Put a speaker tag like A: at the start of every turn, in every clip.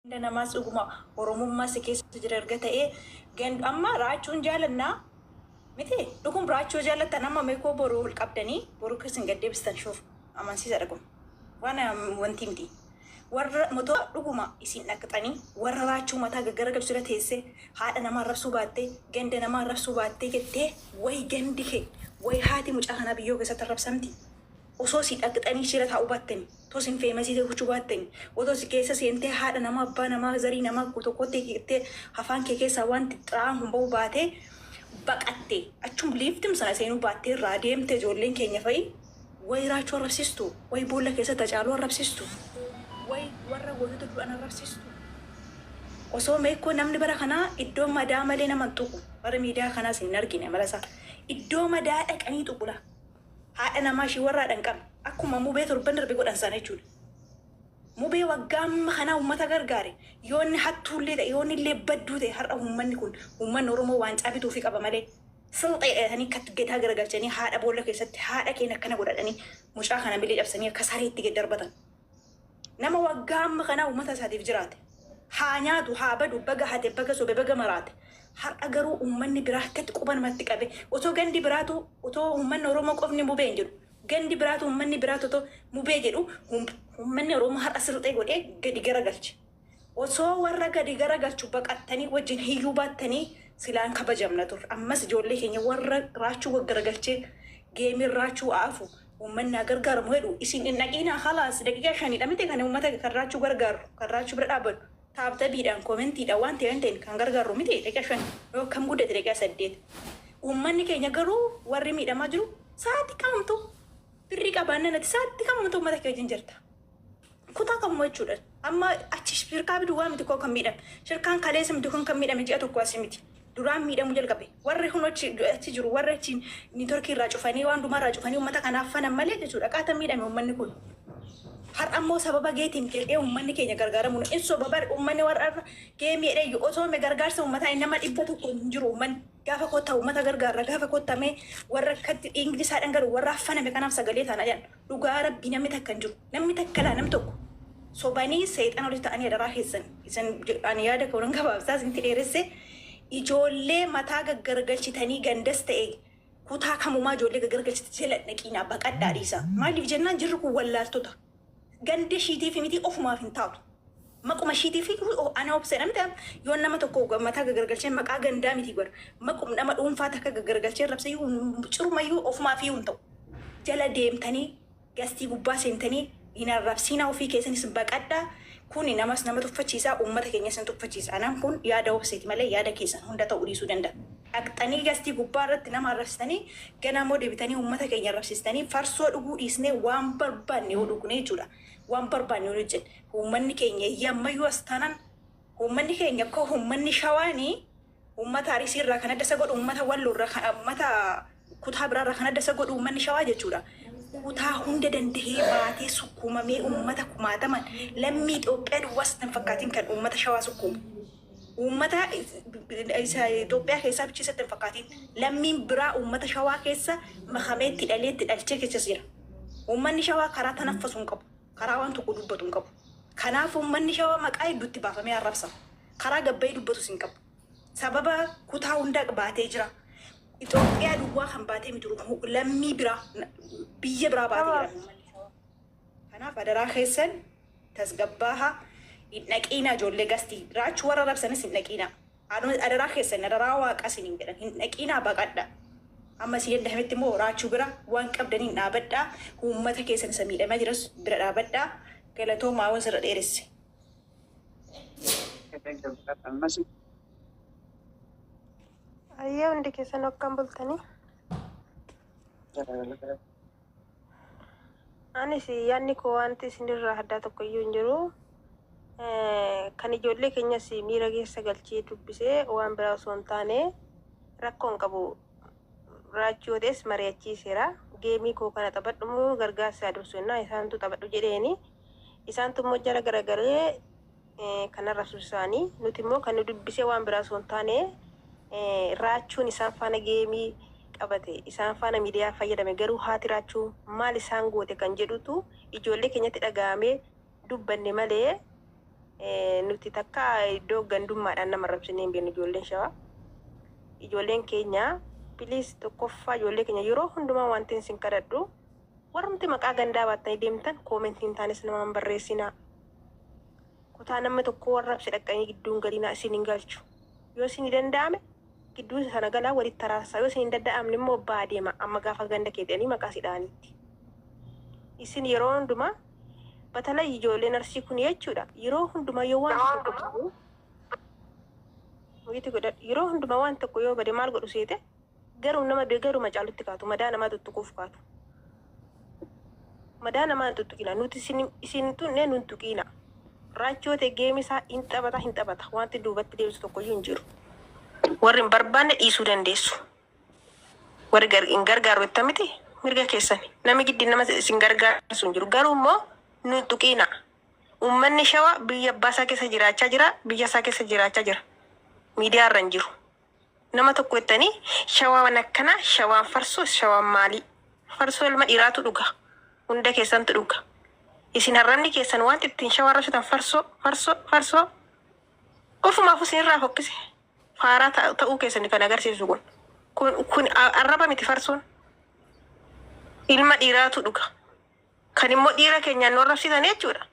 A: Dana mas uguma oromummaa si keessa jira erga ta'ee amma raachuun jaalanna miti dhugum raachuu jaalatan amma meekoo boruu qabdanii boruu keessan gaddeebistan shoof amansiisa dhagum waan wanti miti warra moto dhuguma isin dhaqxanii warra raachuu mataa gaggara galchuu teesse haadha namaa rabsuu baattee ganda namaa rabsuu baattee jettee way gandi kee way haati mucaa kana biyyoo keessatti rabsamti osoo si dhaqxanii shira taa'uu baattanii tosin feemasii gochuu baattanii otoo si keessa seentee haadha namaa abbaa namaa zarii namaa tokkotti jettee afaan kee keessaa waan xixxiraan humba'uu baatee baqattee achum liiftim sana seenuu baattee irraa deemte ijoolleen keenya fa'i way raachuu arrabsiistu way boolla keessa tacaaluu arrabsiistu way warra gootota du'an arrabsiistu osoo meekoo namni bara kanaa iddoo madaa malee nama tuqu bara miidiyaa kanaas hin argine marasaa iddoo madaa dhaqanii tuqula haadha namaa shi warraa dhanqam akkuma mubee torban darbe godhan sana jechuudha. Mubee waggaamma kana uummata gargaare yoonni hattuullee ta'e yoonni illee badduu ta'e har'a uummanni kun uummanni Oromoo waan caabituu fi qaba malee silxee dheetanii katgeetaa garagalchanii haadha boolla keessatti haadha keenya akkana godhanii mucaa kana bilee cabsanii akka sareetti gad darbatan. Nama waggaamma kana uummata isaatiif jiraate haa nyaatu haa badu baga hate baga sobe baga maraate. Har'a garuu uummanni biraa akkatti quban matti qabe otoo gandi biraatu otoo uummanni Oromoo qofni mubee hin jedhu gandi biraatu uummanni biraatu otoo mubee jedhu uummanni Oromoo har'a silxee godhee gadi garagalche osoo warra gadi garagalchu baqattanii wajjin hiyyuu baattanii silaan kabajamna tur ammas ijoollee keenya warra raachuu waggaragalchee geemiin raachuu aafu uummanni gargaaramu hedhu isin hin dhaqiinaa halaas daqiiqaa shanidha miti kan uummata kan raachuu gargaaru kan raachuu bira dhaabbatu taabta biidhaan koomentiidhaan waan ta'een kan gargaaru miti daqiiqaa shan yookaan guddate daqiiqaa 8 uummanni keenya garuu warri miidhamaa jiru sa'aatii kamtu birrii qabaanna nati sa'aatii kamtu uummata keenya jirta kutaa kamuu jechuudha amma achi shirkaa biduu waa miti koo kan miidhame shirkaan kaleessa miti kan miidhame ji'a tokko asi miti duraan miidhamu jalqabe warri kun achi jiru warri achi niitorkii irraa cufanii waan dhumaa irraa cufanii uummata kanaaf fanan malee jechuudha qaata miidhame uummanni kun har ammoo sababa geetiin jedhee uummanni keenya gargaaramu in sababa uummanni warra geemii jedhee osoo me gargaarsa uummataa nama dhibba tokko hin jiru uummanni gaafa kottaa uummata gargaarra gaafa kottamee warra akkatti ingilisaadhaan garuu warra affaname kanaaf sagalee taana jedhan dhugaa rabbii namni takka hin jiru namni takka laa nam tokko sobanii seexan walitti ta'anii adaraa keessan isan ani yaada ka'uun gabaabsaas inti dheeresse ijoollee mataa gaggargalchitanii gandas ta'e kutaa kamumaa ijoollee gaggargalchitanii jala dhaqiinaa baqadhaa dhiisa maaliif jennaan jirru kun wallaaltota gande shiitii fi miti ofumaaf hin taatu maquma shiitii fi ana obsee namta yoon nama tokko mataa gaggargalchee maqaa gandaa miti godha maqum nama dhuunfaa takka gaggargalchee rabsee cirumayyuu ofumaaf hin ta'u jala deemtanii gastii gubbaa seentanii hin arrabsiinaa ofii keessanis baqadhaa kuni namas nama tuffachiisaa uummata keenya san tuffachiisa anaan kun yaada obseeti malee yaada keessan hunda ta'uu dhiisuu danda'a. Dhaqxanii gastii gubbaa irratti nama arrabsitanii ganaa deebitanii uummata keenya arrabsistanii farsoo dhuguu dhiisnee waan barbaanne yoo dhugne jechuudha. Waan barbaanne yoo hojjenne uummanni keenya yammayyuu as taanaan uummanni keenya akka uummanni shawaanii uummata Arsii irraa kan adda isa godhu uummata Walloo irraa uummata kutaa biraa irraa kan adda isa godhu uummanni shawaa jechuudha. Kutaa hunda danda'ee baatee sukkuumamee uummata kumaataman lammii Itoophiyaa duwwaas tan fakkaatiin kan uummata shawaa sukkuumu. Uummata Itoophiyaa keessaa bichiisatti hin fakkaatiin lammiin biraa uummata shawaa keessa makameetti dhaleetti dhalchee keessa jira. Uummanni shawaa karaa tanaffasuu hin qabu. Karaa waan tokko dubbatu hin qabu. Kanaaf uummanni shawaa maqaa hedduutti baafamee arrabsama. Karaa gabbayii dubbatus hin qabu. Sababa kutaa hundaa baatee jira. Itoophiyaa duwwaa kan baatee miti lammii biraa biyya biraa baatee jira. Kanaaf adaraa keessan tasgabbaaha hin dhaqiinaa ijoollee gastii raachuu warra rabsanis hin dhaqiinaa. Adaraa keessan adaraa waaqas hin jedhan hin dhaqiinaa baqadhaa. Amma si yaddametti immoo raachuu bira waan qabdaniin dhaabadhaa uummata keessan isa miidhamaa jiras bira dhaabadhaa galatoomaa waan sirra dheeresse.
B: Ayyee hundi keessan akkam bultanii? Anis yaadni koo wanti isinirraa addaa tokko iyyuu hin jiru. Kan ijoollee keenyas miira keessa galchee dubbisee waan biraa osoo hin taane rakkoon qabu raachootes mari'achiiseera. Geemii koo kana taphadhumu gargaarsa adursunnaa isaantu taphadhu jedheeni isaantu immoo jara garagalee kanarra suusaanii nuti immoo kan dubbisee waan biraa osoo hin taane raachuun isaan faana geemii qabate isaan faana miidiyaa fayyadame garuu haati raachuu maal isaan goote kan jedhutu ijoollee keenyatti dhaga'amee dubbanne malee nuti takka iddoo gandummaadhaan nama rabsinee hin beeknu ijoolleen shawaa. Ijoolleen keenya please tokkoffaa ijoollee keenya yeroo hundumaa wanti isin kadhadhu warrumti maqaa gandaa baattanii deemtan koomentiin taanis namaan barreessinaa. Kutaa namni tokko warra rabsi dhaqqanii gidduun galiinaa isin hin galchu. Yoo isin danda'ame gidduu sana galaa walitti taraarsaa. Yoo isin hin danda'amne immoo abbaa adeema amma gaafa ganda keetanii maqaa sidhaanitti. Isin yeroo hundumaa batala ijoolleen arsii kun jechuudha. Yeroo hundumaa yoo waan tokko yeroo hundumaa waan tokko yoo bade maal godhu seete garuu nama garuu macaalutti kaatu madaa namaa tuttuquuf kaatu. Madaa namaa tuttuqina nuti isin tunne nun tuqina. Rachuu te geemisaa hin taphata wanti duubatti deebisu tokko hin jiru. Warri hin barbaanne dhiisuu dandeessu. Warri hin gargaaru itti miti mirga keessani. Namni giddi nama isin gargaarsu hin jiru. Garuu immoo nun tuqina. Uummanni shawaa biyya abbaa isaa keessa jiraachaa jira. Biyya isaa keessa jiraachaa jira. Miidiyaa irra hin jiru. Nama tokko jettanii shawaan akkana shawaan farsoo shawaan maali? Farsoo ilma dhiiraatu dhuga. Hunda keessantu dhuga. Isin harranni keessan wanti ittiin shawaan rashitan farsoo. Ofumaaf isin irraa fokkise. Faaraa ta'uu keessan kan agarsiisu kun arraba miti farsoon. Ilma dhiiraatu dhuga. Kan immoo dhiira keenyaan nu rabsitan jechuudha.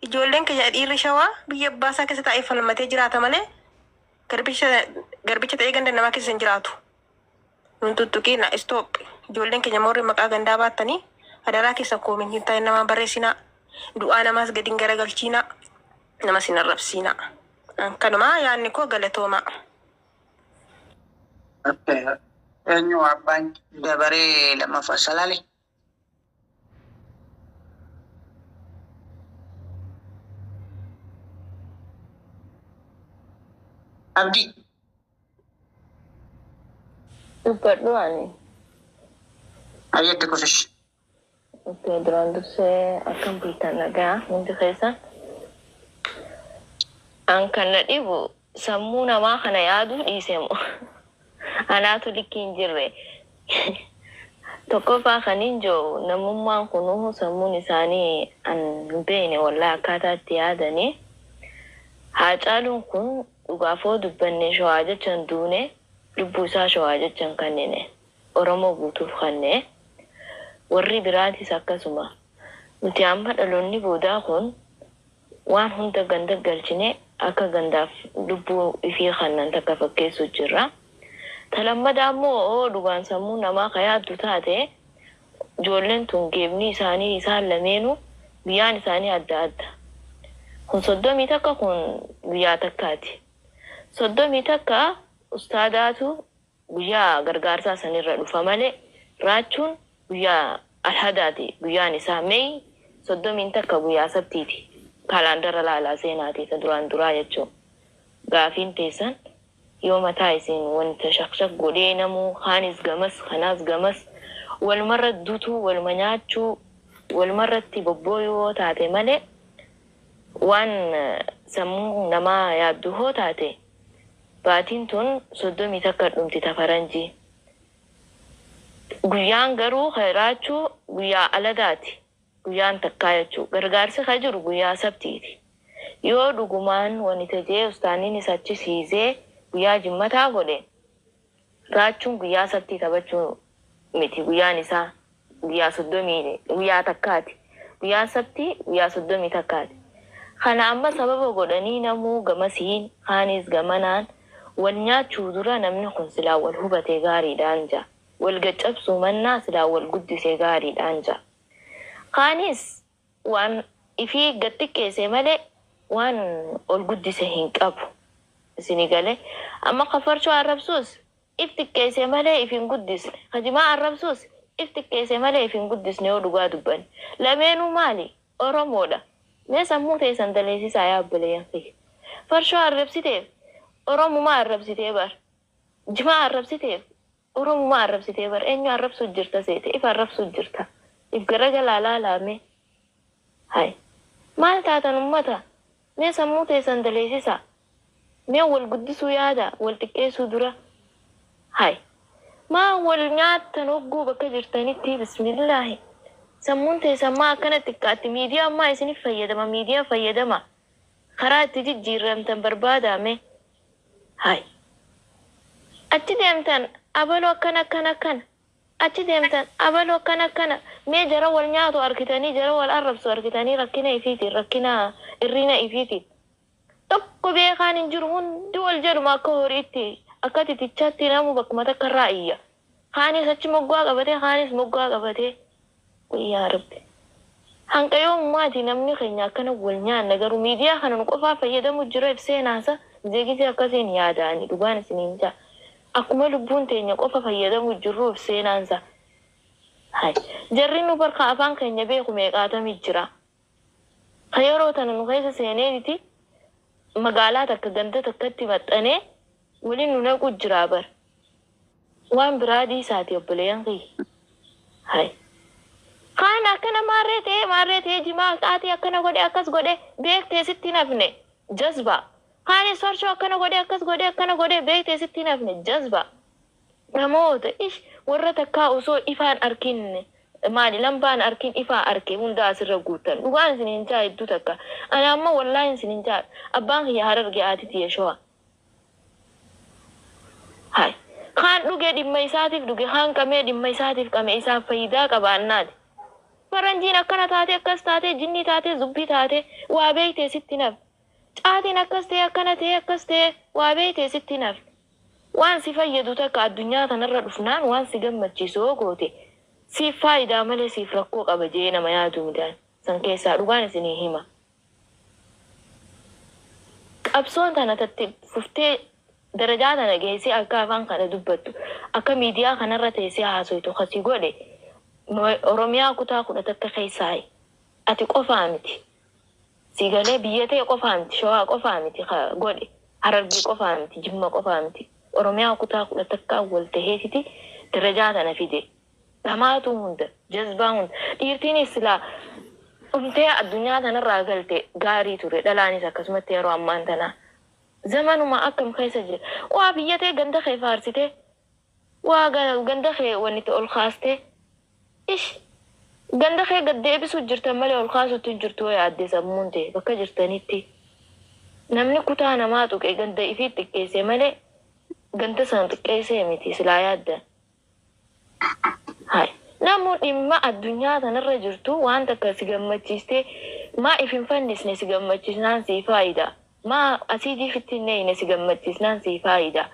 B: Ijoolleen keenya dhiirri shawaa biyya abbaa isaa keessa taa'ee falmatee jiraata malee garbicha ta'ee ganda namaa keessa hin jiraatu. Nun tuttuqiina stop. Ijoolleen keenya morri maqaa gandaa baattanii adaraa keessan koomentiin taa'ee namaa barreessinaa. Du'aa namaas gadi hin garagalchiinaa. Nama sin arrabsiinaa. Kanumaa yaadni koo galatoomaa.
C: Eenyu abbaan dabaree lammaffaa salaale? Abdi.
D: Dubbadhu ani.
C: Ayyatti kufish.
D: Oke, duraan dursee akkam bultan nagaa hundi keessa. An kan na dhibu sammuu namaa kana yaaduu dhiisemu. Anaatu likki hin jirre. Tokkoffaa kan hin jiru namummaan kunuu sammuun isaanii an hin beekne wallaahi akkaataa itti yaadanii. Haacaaluun kun dhugaafoo dubbanne shawaa jechan duune lubbuu isaa shawaa jechan kanneen Oromoo guutuuf kanneen warri biraatis akkasuma nuti amma dhaloonni boodaa kun waan hunda ganda galchine akka gandaaf lubbuu ifii kannan takka fakkeessu jirra. Talammadaa immoo dhugaan sammuu namaa kayaaddu taate ijoolleen tun geebni isaanii isaan lameenuu biyyaan isaanii adda adda. Kun 30 takka kun guyyaa takkaati. 30 takka ustaadaatu guyyaa gargaarsaa sanirra dhufa malee raachuun guyyaa alhadaati. Guyyaan isaa Mee 30 takka guyyaa sabtiiti. Kalaandara laalaa seenaati isa duraan duraa jechuun. Gaafiin teessan yoo mataa isin wanta shaqshaq godhee namuu kaanis gamas kanaas gamas walmarra duutuu walma nyaachuu walmarratti bobbooyuu taate malee waan sammuu namaa yaaddu hoo taate baatiin tun 30 takka dhumti tafaranjii. Guyyaan garuu raachuu guyyaa aladaati. Guyyaan takkaa jechuu gargaarsi ka jiru guyyaa sabtiiti. Yoo dhugumaan wani tajee ustaaniin isachi siisee guyyaa jimmataa godhe raachuun guyyaa sabtii taphachuu miti. Guyyaan isaa guyyaa 30 guyyaa takkaati. Guyyaa sabtii guyyaa 30 takkaati. Kana amma sababa godhanii namuu gamasiin kaanis gamanaan wal nyaachuu dura namni kun silaa wal hubatee gaariidhaan jaa. Wal gaccabsuu mannaa silaa wal guddisee gaariidhaan jaa. Kaanis waan ifii gattiqqeesse malee waan ol guddise hin qabu. Isini galee amma kafarchoo arrabsuus if xiqqeesse malee if hin guddisne. Kajimaa arrabsuus if xiqqeesse malee if hin guddisne yoo dhugaa dubban. Lameenuu maali? Oromoodha. Mee sammuu teessan daleessisaa yaabbileen fi farshoo arrabsiteef Oromumaa arrabsitee bar. Jimaa arrabsiteef Oromumaa arrabsitee bar. Eenyu arrabsuu jirta seete if arrabsuu jirta. If garagalaa laalaame. Hai. Maal taatan ummata? Mee sammuu teessan daleessisaa. Mee wal guddisuu yaada wal xiqqeessuu dura. Hai. Maa wal nyaattan hogguu bakka jirtanitti bismillaahi. Sammuun teessan maa akkana xiqqaatti miidiyaa ammaa isiniif fayyadama miidiyaa fayyadama. karaa itti jijjiiramtan barbaadame hay achi deemtan abaloo akkana achi deemtan abaloo akkana mee jara wal nyaatu arkitanii jara wal arrabsu arkitanii rakkina ifiitiin rakkina irrina ifiitiin tokko beekaan hin jiru hundi wal jedhuma akka horiitti akka titichaatti namu bakkuma takka irraa iyya kaanis achi moggaa qabatee kaanis moggaa qabatee yaa rabbi hanqayoommaati namni keenya akkana wal nyaanna garuu miidiyaa kana nu qofaa fayyadamu jira ibseenaasa jeegisee akkasiin yaadaani dhugaan isiniin jaa akkuma lubbuun teenya qofa fayyadamu jirru ibseenaansa hay jarri nu barka afaan keenya beeku meeqaatami jira yeroo tana nu keessa seeneeti magaalaa takka ganda takkatti maxxanee waliin nu naqu jira bar waan biraadii isaati obboleeyyan kiyya hay kaan akkana maarree jimaa qaati akkana godhe akkas godhe beektee sitti nafne jazba kaan sorshoo akkana godhe akkas godhe akkana godhe beektee sitti nafne jazba namoota ish warra takkaa osoo ifaan arkin maali lambaan arkin ifaa arke hunda asirra guutan dhugaan isiniin jaa hedduu takka ana amma wallaahi isiniin jaa abbaan kiyya hararge aatiti yeshoa hay kaan dhuge dhimma isaatiif dhuge kaan qamee dhimma isaatiif qame isaaf fayyidaa qabaannaati faranjiin akkana taate akkas taate jinni taate zubbii taate waa beektee sitti naf caatiin akkas ta'e akkana ta'e akkas ta'e waa beektee sitti naf waan si fayyadu takka addunyaa kanarra dhufnaan waan si gammachiisu goote siif faayidaa malee siif rakkoo qaba jee nama yaadu midhaan san keessaa dhugaan isinii hima qabsoon tana tatti fuftee darajaa tana geessee akka afaan kana dubbattu akka miidiyaa kanarra teessee haasoitu kasii godhe Oromiyaa kutaa kudha takka keessaayi ati qofaa miti siigalee biyya ta'e qofaa miti shawaa qofaa miti godhe harargii qofaa miti jimma qofaa miti Oromiyaa kutaa kudha takka wal taheetiti darajaa tana fide dhamaatu hunda jazbaa hunda dhiirtiin islaa umtee addunyaa tanarraa galte gaarii ture dhalaanis akkasumatti yeroo ammaan tanaa zamanuma akkam keessa jira waa biyya ta'e ganda kee faarsite waa ganda kee wanitti ol kaaste ish ganda kee gad deebisu jirtan malee ol kaasutti jirtu yaadde sammuun ta'e bakka jirtanitti namni kutaa namaa tuqe ganda ifii xiqqeesse malee ganda san xiqqeessee miti silaa yaaddan hay namu dhimma addunyaa tanarra jirtu waan takka si gammachiiste maa ifin fannisne si gammachiisnaan si faayida maa asiidii fittinne si gammachiisnaan si faayida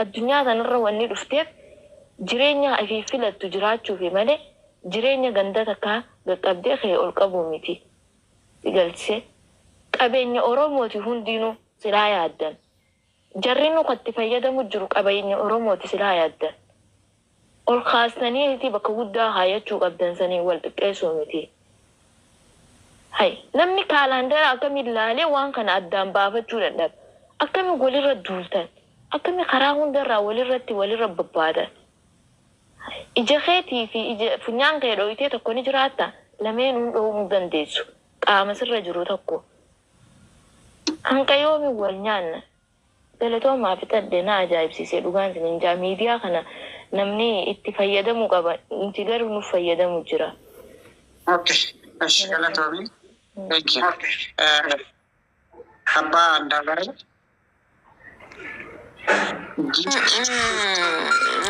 D: addunyaa tanarra wanni dhufteef jireenya ifii filattu jiraachuufi malee jireenya ganda takka qaqqabdee kee ol qabu miti galchise qabeenya Oromooti hundinuu silaa yaaddan jarri nu qatti fayyadamu jiru qabeenya Oromooti silaa yaaddan ol kaastanii bakka guddaa haayachuu qabdan sanii wal xiqqeessuu miti hay namni kaalaandara akkamiin ilaalee waan kana addaan baafachuu dadhaba akkamiin walirra duultan akkamiin karaa hundarraa walirra babbaadan ija keetii fi ija funyaan kee dhoyitee tokko ni jiraata lameenuu dhoomuu dandeessu qaama sirra jiru tokko hanqa yoomi wal nyaanna galatoomaa fixadde na ajaa'ibsiisee dhugaan isiniin jaa miidiyaa kana namni itti fayyadamu qaba inti garuu nuuf fayyadamu jira
C: Okay. Galatoomi. Thank you. Abbaa Andaabaraa.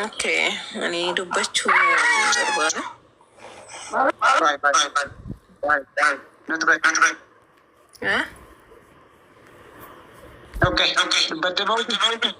B: Okay, ani dubbachuu barbaada.
C: Bye. Not bye.
B: Eh?
C: Okay. But the